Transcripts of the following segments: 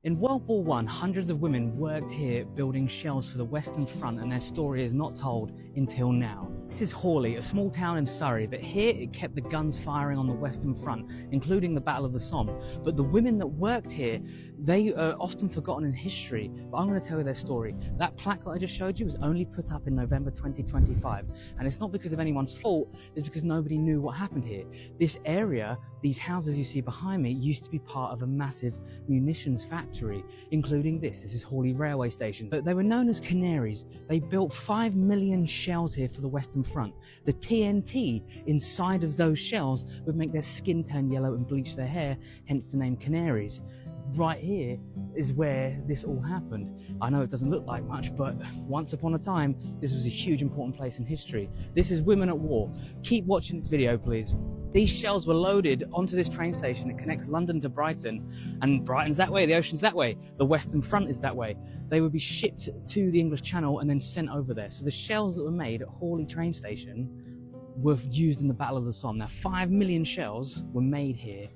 In World War I, hundreds of women worked here building shells for the Western Front, and their story is not told until now. This is Horley, a small town in Surrey, but here it kept the guns firing on the Western Front, including the Battle of the Somme. But the women that worked here, they are often forgotten in history, but I'm going to tell you their story. That plaque that I just showed you was only put up in November 2025, and it's not because of anyone's fault, it's because nobody knew what happened here. This area, these houses you see behind me, used to be part of a massive munitions factory, including this is Horley railway station. But they were known as canaries. They built 5 million shells here for the Western Front. The TNT inside of those shells would make their skin turn yellow and bleach their hair, hence the name canaries. Right here is where this all happened. I know it doesn't look like much, but once upon a time, this was a huge important place in history. This is Women at War. Keep watching this video, please. These shells were loaded onto this train station that connects London to Brighton, and Brighton's that way, the ocean's that way, the Western Front is that way. They would be shipped to the English Channel and then sent over there. So the shells that were made at Horley train station were used in the Battle of the Somme. Now 5 million shells were made here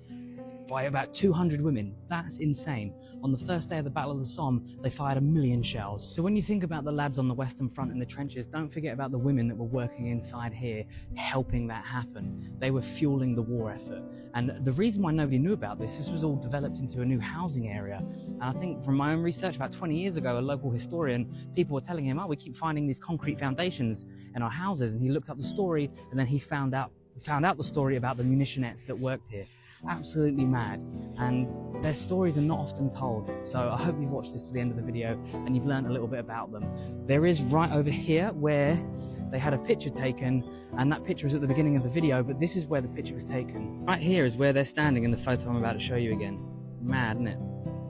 by about 200 women. That's insane. On the first day of the Battle of the Somme, they fired 1 million shells. So when you think about the lads on the Western Front in the trenches, don't forget about the women that were working inside here, helping that happen. They were fueling the war effort. And the reason why nobody knew about this was all developed into a new housing area. And I think from my own research, about 20 years ago, a local historian, people were telling him, oh, we keep finding these concrete foundations in our houses. And he looked up the story, and then he found out the story about the Munitionettes that worked here. Absolutely mad, and their stories are not often told. So I hope you've watched this to the end of the video and you've learned a little bit about them. There is right over here where they had a picture taken, and that picture was at the beginning of the video, but this is where the picture was taken. Right here is where they're standing in the photo I'm about to show you again. Mad, isn't it?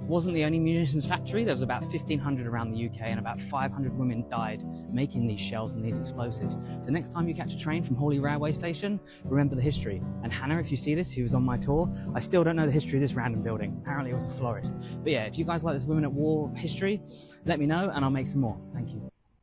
Wasn't the only munitions factory. There was about 1,500 around the UK, and about 500 women died making these shells and these explosives. So next time you catch a train from Horley railway station, remember the history. And Hannah, if you see this, who was on my tour, I still don't know the history of this random building. Apparently it was a florist. But yeah, if you guys like this Women at War history, let me know and I'll make some more. Thank you.